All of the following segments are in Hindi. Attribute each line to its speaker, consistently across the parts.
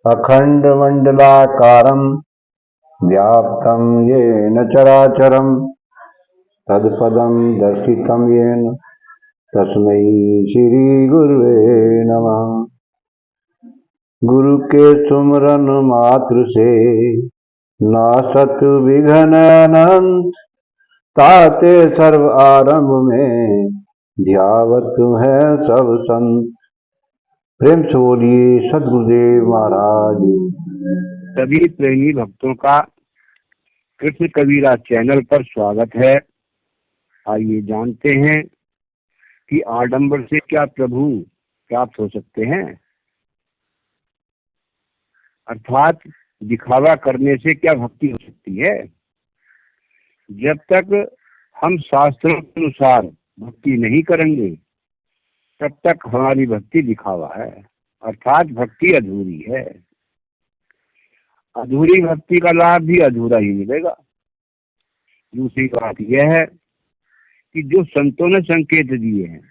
Speaker 1: अखण्डमण्डलाकारं व्याप्तं येन चराचरं तत्पदं दर्शितं येन तस्मै श्रीगुरुवे नमः। गुरु के सुमरन मात्र से नासत विघ्न अनंत, ताते सर्व आरंभ में ध्यावत है सब संत। प्रेम से बोलिए सद्गुरुदेव महाराज।
Speaker 2: सभी प्रेमी भक्तों का कृष्ण कबीरा चैनल पर स्वागत है। आइए जानते हैं कि आडंबर से क्या प्रभु प्राप्त हो सकते हैं, अर्थात दिखावा करने से क्या भक्ति हो सकती है। जब तक हम शास्त्रों के अनुसार भक्ति नहीं करेंगे तब तक हमारी भक्ति दिखावा है, अर्थात भक्ति अधूरी है। अधूरी भक्ति का लाभ भी अधूरा ही मिलेगा। दूसरी बात यह है कि जो संतों ने संकेत दिए हैं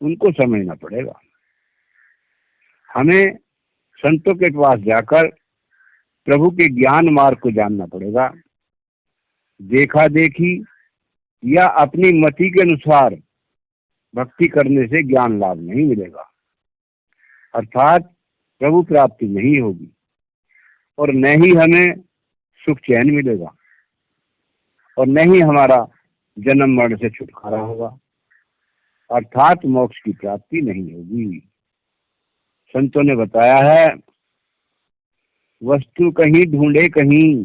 Speaker 2: उनको समझना पड़ेगा। हमें संतों के पास जाकर प्रभु के ज्ञान मार्ग को जानना पड़ेगा। देखा देखी या अपनी मति के अनुसार भक्ति करने से ज्ञान लाभ नहीं मिलेगा, अर्थात प्रभु प्राप्ति नहीं होगी और न ही हमें सुख चैन मिलेगा और न ही हमारा जन्म मरण से छुटकारा होगा, अर्थात मोक्ष की प्राप्ति नहीं होगी। संतों ने बताया है, वस्तु कहीं ढूंढे कहीं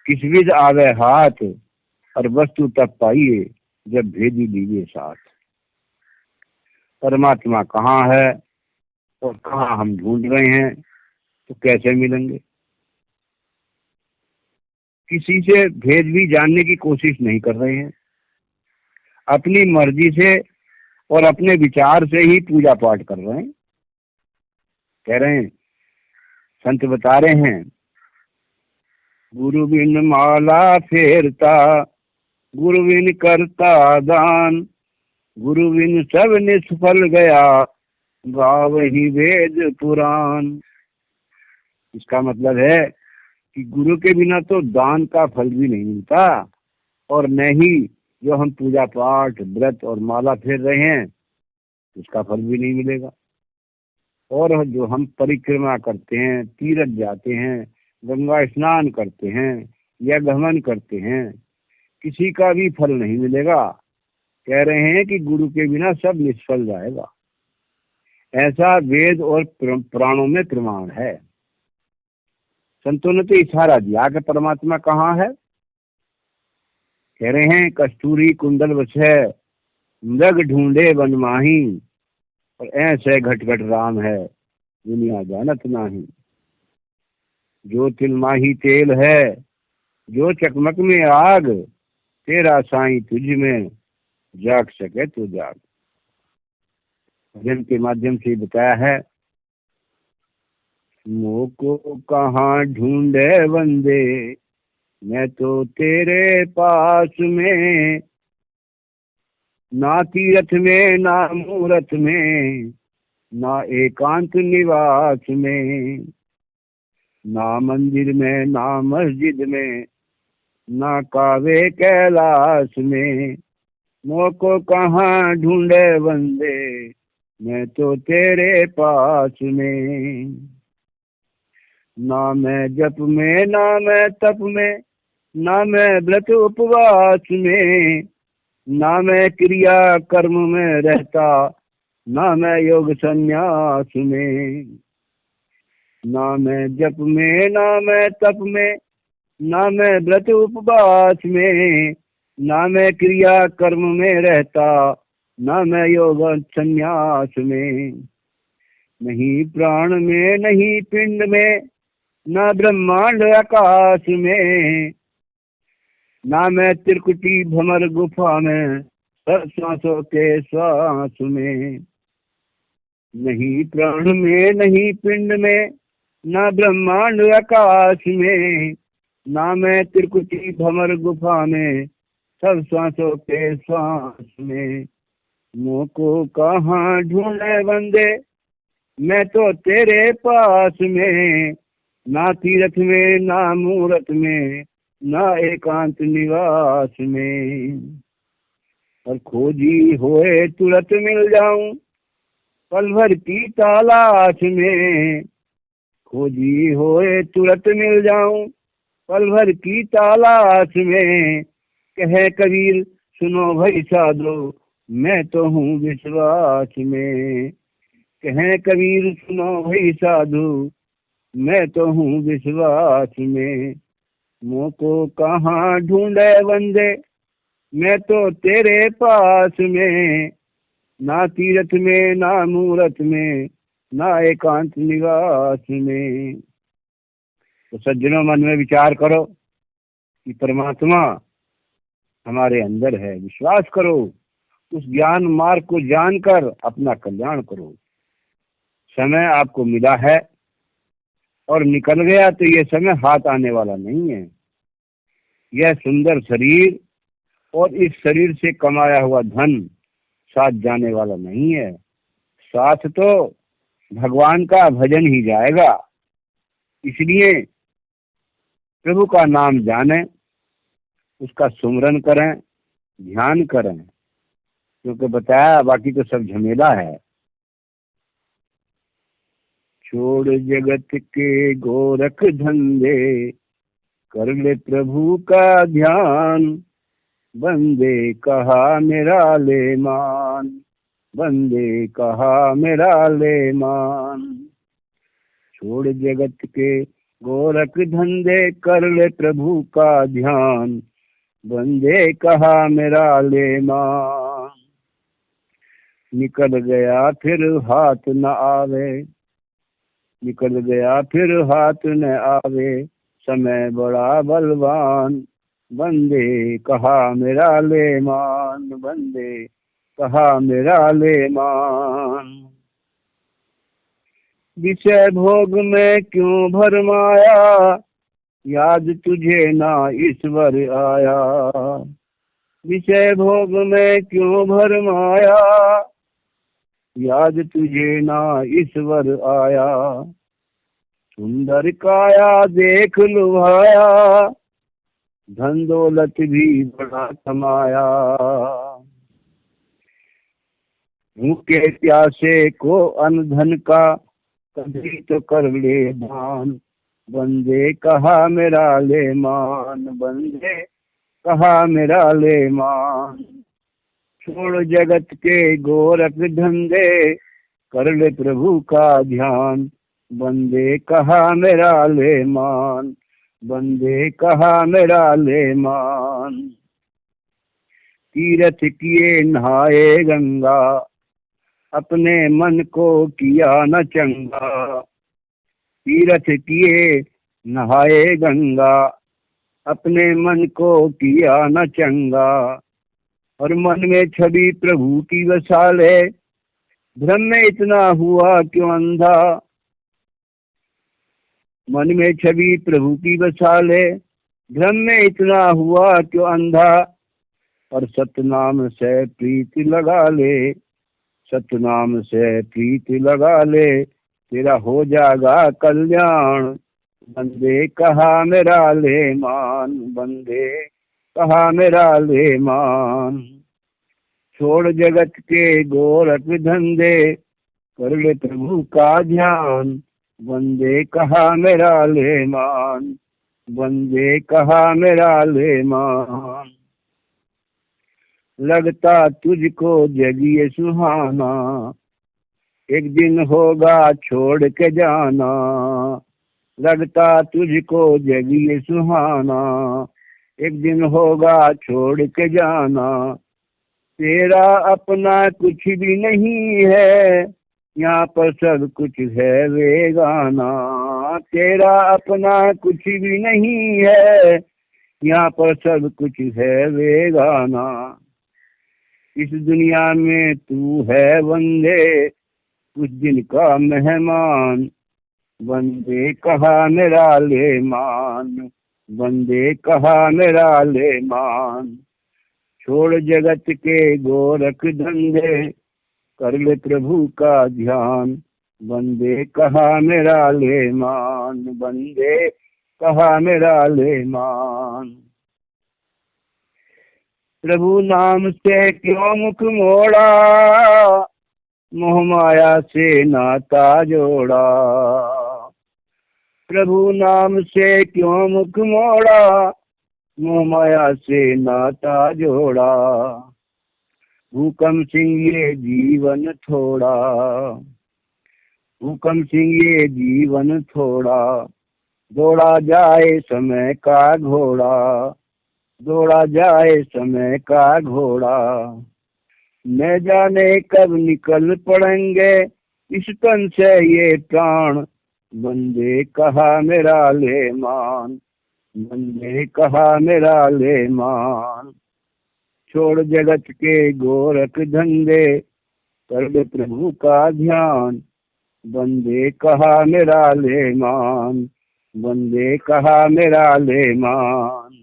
Speaker 2: किस विध आवे हाथ, और वस्तु तब पाइए जब भेजी लीजिए साथ। परमात्मा कहाँ है और कहाँ हम ढूंढ रहे हैं तो कैसे मिलेंगे। किसी से भेद भी जानने की कोशिश नहीं कर रहे हैं, अपनी मर्जी से और अपने विचार से ही पूजा पाठ कर रहे हैं। कह रहे हैं, संत बता रहे हैं, गुरु बिन माला फेरता, गुरु बिन करता दान, गुरु बिन सब निष्फल गया, गाव ही वेद पुराण। इसका मतलब है कि गुरु के बिना तो दान का फल भी नहीं मिलता और न ही जो हम पूजा पाठ व्रत और माला फेर रहे हैं उसका फल भी नहीं मिलेगा। और जो हम परिक्रमा करते हैं, तीर्थ जाते हैं, गंगा स्नान करते हैं या गमन करते हैं, किसी का भी फल नहीं मिलेगा। कह रहे हैं कि गुरु के बिना सब निष्फल जाएगा। ऐसा वेद और पुराणों में प्रमाण है। संतों ने तो इशारा दिया कि परमात्मा कहाँ है। कह रहे हैं, कस्तूरी कुंडल बछे मृग ढूंढे वन माही, और ऐसे घट घट राम है दुनिया जानत नाही। जो तिल माही तेल है, जो चकमक में आग, तेरा साईं तुझ में जाग सके तो जाग। भजन के माध्यम से बताया है, मोको कहाँ ढूंढे बंदे, मैं तो तेरे पास में, ना तीरथ में ना मूरत में, ना एकांत निवास में, ना मंदिर में ना मस्जिद में, ना कावे कैलाश में, मोको कहाँ ढूंढे बंदे, मैं तो तेरे पास में। ना मैं जप में ना मैं तप में, ना मैं व्रत उपवास में, ना मैं क्रिया कर्म में रहता, ना मैं योग संन्यास में। ना मैं जप में ना मैं तप में, ना मैं व्रत उपवास में, ना मैं क्रिया कर्म में रहता, ना मैं योग संन्यास में। नहीं प्राण में नहीं पिंड में, ना ब्रह्मांड आकाश में, ना मैं त्रिकुटी भमर गुफा में, सब सांसों के श्वास में। नहीं प्राण में नहीं पिंड में, ना ब्रह्मांड आकाश में, ना मैं त्रिकुटी भमर गुफा में, सब सांसों के श्वास में। मोको कहाँ ढूंढे बंदे, मैं तो तेरे पास में, ना तीरथ में ना मूरत में, ना एकांत निवास में। और खोजी होए तुरंत मिल जाऊं, पल भर की तलाश में। खोजी होए तुरंत मिल जाऊं, पल भर की तलाश में। कहे कबीर सुनो भाई साधो, मैं तो हूँ विश्वास में। कहे कबीर सुनो भाई साधु, मैं तो हूँ विश्वास में। मोको कहाँ ढूंढे बंदे, मैं तो तेरे पास में। ना तीरथ में ना मूरत में, ना एकांत निवास में। तो सज्जनों, मन में विचार करो कि परमात्मा हमारे अंदर है। विश्वास करो, उस ज्ञान मार्ग को जानकर अपना कल्याण करो। समय आपको मिला है और निकल गया तो ये समय हाथ आने वाला नहीं है। यह सुंदर शरीर और इस शरीर से कमाया हुआ धन साथ जाने वाला नहीं है। साथ तो भगवान का भजन ही जाएगा। इसलिए प्रभु का नाम जाने, उसका सुमरन करें, ध्यान करें, क्योंकि बताया बाकी तो सब झमेला है। छोड़ जगत के गोरख धंधे, कर ले प्रभु का ध्यान। बंदे कहा मेरा ले मान, बंदे कहा मेरा ले मान। छोड़ जगत के गोरख धंधे, कर ले प्रभु का ध्यान। बंदे कहा मेरा ले मान। निकल गया फिर हाथ न आवे, निकल गया फिर हाथ न आवे। समय बड़ा बलवान, बंदे कहा मेरा ले मान, बंदे कहा मेरा ले मान। विषय भोग में क्यों भरमाया, याद तुझे ना ईश्वर आया। विषय भोग में क्यों भरमाया, याद तुझे ना ईश्वर आया। सुंदर काया देख लुभाया, धन दौलत भी बड़ा कमाया। भूखे प्यासे को अन्न धन का, कभी तो कर ले दान। बंदे कहा मेरा ले मान, बंदे कहा मेरा ले मान। छोड़ जगत के गोरख धंधे, कर ले प्रभु का ध्यान। बंदे कहा मेरा ले मान, बंदे कहा मेरा ले मान। तीरथ किए नहाए गंगा, अपने मन को किया न चंगा। तीरथ किए नहाए गंगा, अपने मन को किया न चंगा। और मन में छवि प्रभु की बसा ले, भ्रम में इतना हुआ क्यों अंधा। मन में छवि प्रभु की बसा ले, भ्रम में इतना हुआ क्यों अंधा। और सतनाम से प्रीति लगा ले, सतनाम से प्रीति लगा ले, तेरा हो जाएगा कल्याण। बंदे कहा मेरा ले मान, बंदे कहा मेरा ले मान। छोड़ जगत के गोरख धंधे, कर ले प्रभु का ध्यान। बंदे कहा मेरा ले मान, बंदे कहा मेरा ले मान। लगता तुझको जग ये सुहाना, एक दिन होगा छोड़ के जाना। लगता तुझको जग ये सुहाना, एक दिन होगा छोड़ के जाना। तेरा अपना कुछ भी नहीं है, यहाँ पर सब कुछ है बेगाना। तेरा अपना कुछ भी नहीं है, यहाँ पर सब कुछ है बेगाना। इस दुनिया में तू है बंदे, कुछ दिन का मेहमान। बंदे कहा मेरा ले मान, बंदे कहा मेरा ले मान। छोड़ जगत के गोरख धंधे, कर ले प्रभु का ध्यान। बंदे कहा मेरा ले मान, बंदे कहा मेरा ले मान। प्रभु नाम से क्यों मुख मोड़ा, मोह माया से नाता जोड़ा। प्रभु नाम से क्यों मुख मोड़ा, मोह माया से नाता जोड़ा। हुकम सिंह ये जीवन थोड़ा, हुकम सिंह ये जीवन थोड़ा। दौड़ा जाए समय का घोड़ा, दौड़ा जाए समय का घोड़ा। न जाने कब निकल पड़ेंगे इस तन से ये प्राण। बंदे कहा मेरा ले मान, बंदे कहा मेरा ले मान। छोड़ जगत के गोरख धंधे, कर ले प्रभु का ध्यान। बंदे कहा मेरा ले मान, बंदे कहा मेरा ले मान।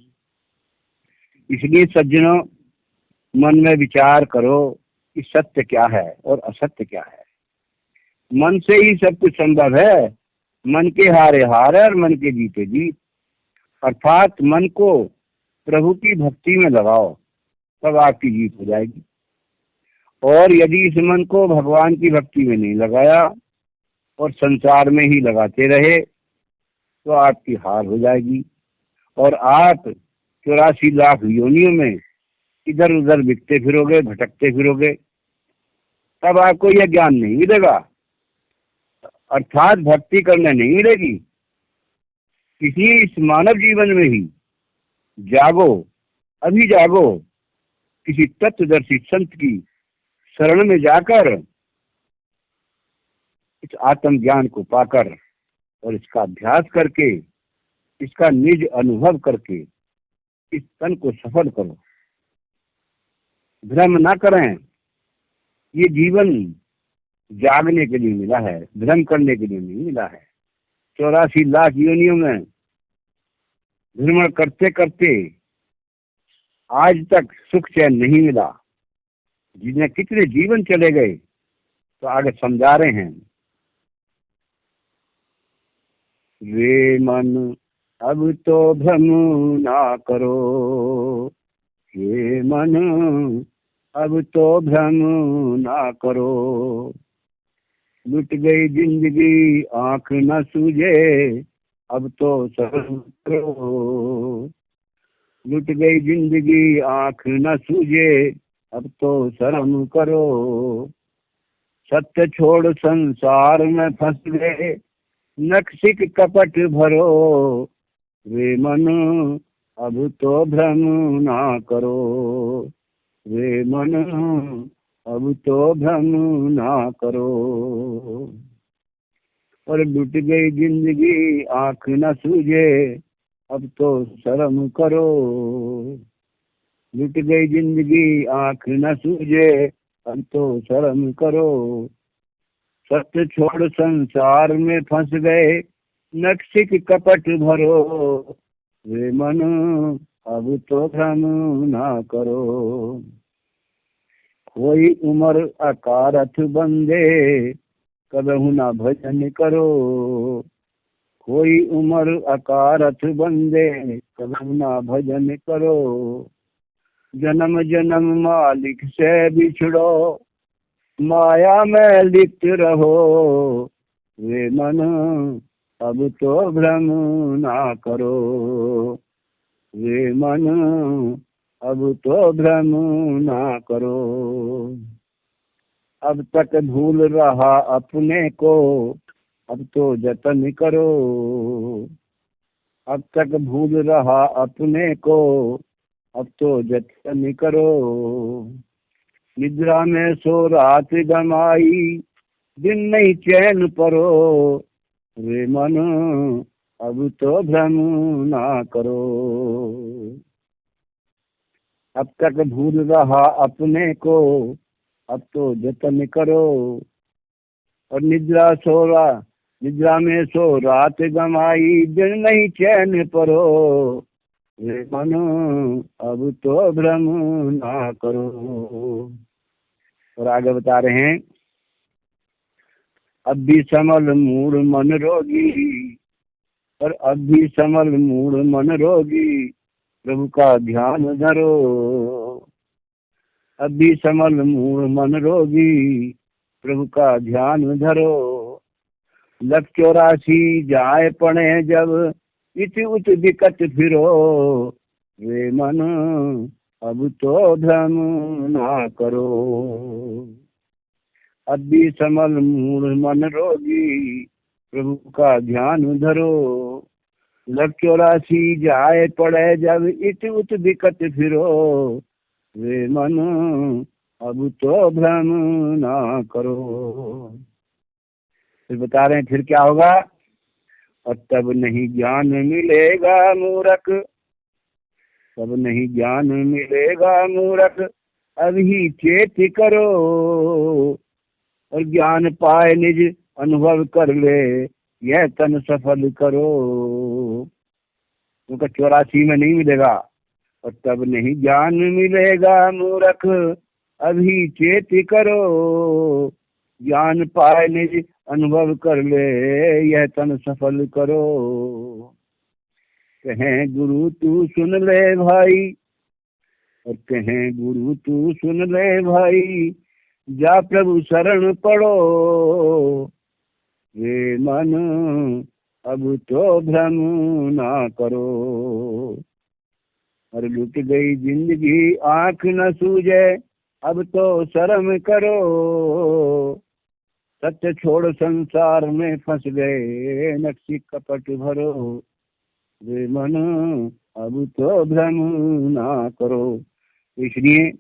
Speaker 2: इसलिए सज्जनों, मन में विचार करो कि सत्य क्या है और असत्य क्या है। मन से ही सब कुछ संभव है। मन के हारे हार है और मन के जीते जीत। अर्थात मन को प्रभु की भक्ति में लगाओ, तब आपकी जीत हो जाएगी। और यदि इस मन को भगवान की भक्ति में नहीं लगाया और संसार में ही लगाते रहे, तो आपकी हार हो जाएगी और आप 84 लाख योनियों में इधर उधर बिकते फिरोगे, भटकते फिरोगे। तब आपको यह ज्ञान नहीं मिलेगा, अर्थात भक्ति करने नहीं मिलेगी। इसलिए इस मानव जीवन में ही जागो, अभी जागो। किसी तत्वदर्शी संत की शरण में जाकर इस आत्म ज्ञान को पाकर और इसका अभ्यास करके, इसका निज अनुभव करके इस तन को सफल करो। भ्रम ना करें। ये जीवन जागने के लिए मिला है, भ्रम करने के लिए नहीं मिला है। 84 लाख योनियों में भ्रमण करते करते आज तक सुख चैन नहीं मिला। जिन्हें कितने जीवन चले गए, तो आगे समझा रहे हैं। वे मन अब तो भ्रम ना करो, ये मन अब तो भ्रम ना करो। लुट गई जिंदगी आंख न सूझे, अब तो शर्म करो। लुट गई जिंदगी आंख न सूझे, अब तो शर्म करो। सत्य छोड़ संसार में फंस गए, नक्सिक कपट भरो। वे मन अब तो भ्रम ना करो, वे मन अब तो भ्रम ना करो। और लुट गई जिंदगी आंख न सूझे, अब तो शर्म करो। लुट गई जिंदगी आंख न सूझे, अब तो शर्म करो। सत्य छोड़ संसार में फंस गए, नक्सिक कपट भरो। वे मन अब तो भ्रम ना करो। कोई उम्र अकारथ बंदे, कबहु ना भजन करो। कोई उम्र अकारथ बंदे, कबहु ना भजन करो। जन्म जन्म मालिक से बिछड़ो, माया में लिप्त रहो। वे मन अब तो भ्रम ना करो, वे मन अब तो भ्रम ना करो। अब तक भूल रहा अपने को, अब तो जतन करो। अब तक भूल रहा अपने को, अब तो जतन करो। निद्रा में सो रात गमाई, दिन नहीं चैन परो। वे मन अब तो भ्रम ना करो। अब तक भूल रहा अपने को, अब तो जतन करो। और निद्रा में सो रात गमाई, दिन नहीं चैन परो। वे मन अब तो भ्रम ना करो। और आगे बता रहे हैं, अब भी समल मूढ़ मन रोगी, और अब भी समल मूढ़ मन रोगी, प्रभु का ध्यान धरो। अब भी समल मूढ़ मन रोगी, प्रभु का ध्यान धरो। लख 84 जाए पड़े जब, इत उत विकट फिरो। वे मन अब तो भ्रम ना करो। अब भी समल मूढ़ मन रोगी, प्रभु का ध्यान धरो। लख 84 जाए पड़े जब, इत उत विकट फिरो। वे मन अब तो भ्रम ना करो। फिर बता रहे हैं फिर क्या होगा। और तब नहीं ज्ञान मिलेगा मूर्ख, तब नहीं ज्ञान मिलेगा मूर्ख, अभी चेत करो। और ज्ञान पाए निज अनुभव कर ले, यह तन सफल करो। उनका 84 में नहीं मिलेगा। और तब नहीं ज्ञान मिलेगा मूर्ख, अभी चेत करो। ज्ञान पाए निज अनुभव कर ले, यह तन सफल करो। कहें गुरु तू सुन ले भाई, और कहें गुरु तू सुन ले भाई, जा प्रभु शरण पड़ो। वे मन अब तो भ्रम ना करो। और लुट गई जिंदगी आंख न सूझे, अब तो शर्म करो। सत्य छोड़ संसार में फंस गए, नक्शी कपट भरो। वे मन अब तो भ्रम ना करो। इसलिए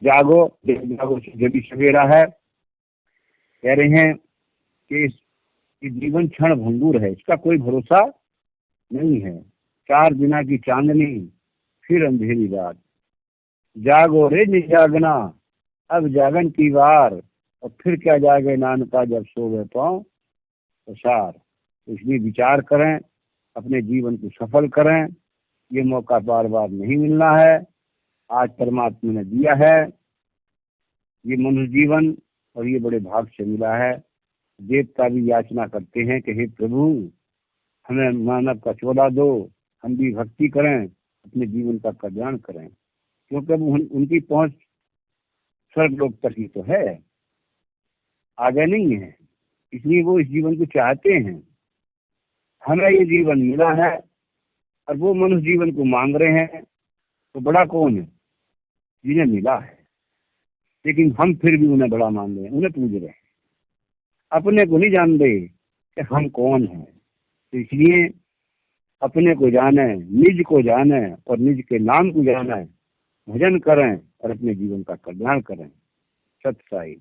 Speaker 2: जागो, जागो जब भी सवेरा है। कह रहे हैं कि इस जीवन क्षण भंगुर है, इसका कोई भरोसा नहीं है। 4 दिना की चांदनी, फिर अंधेरी रात। जागो रे निजागना, अब जागन की वार। और फिर क्या जागे नानका, जब सो गए पाँव पसार। इसलिए विचार करें, अपने जीवन को सफल करें। ये मौका बार बार नहीं मिलना है, आज परमात्मा ने दिया है ये मनुष्य जीवन, और ये बड़े भाग से मिला है। देवता भी याचना करते हैं कि हे प्रभु, हमें मानव का चोला दो, हम भी भक्ति करें, अपने जीवन का कल्याण करें। क्योंकि उनकी पहुंच स्वर्ग लोक तक ही तो है, आगे नहीं है। इसलिए वो इस जीवन को चाहते हैं। हमें ये जीवन मिला है, और वो मनुष्य जीवन को मांग रहे हैं। तो बड़ा कौन है? जिन्हें मिला है। लेकिन हम फिर भी उन्हें बड़ा मान रहे हैं, उन्हें पूज रहे हैं, अपने को नहीं जानते कि हम कौन हैं। तो इसलिए अपने को जाने, निज को जाने, और निज के नाम को जाने, भजन करें और अपने जीवन का कल्याण करें। सत्य साई।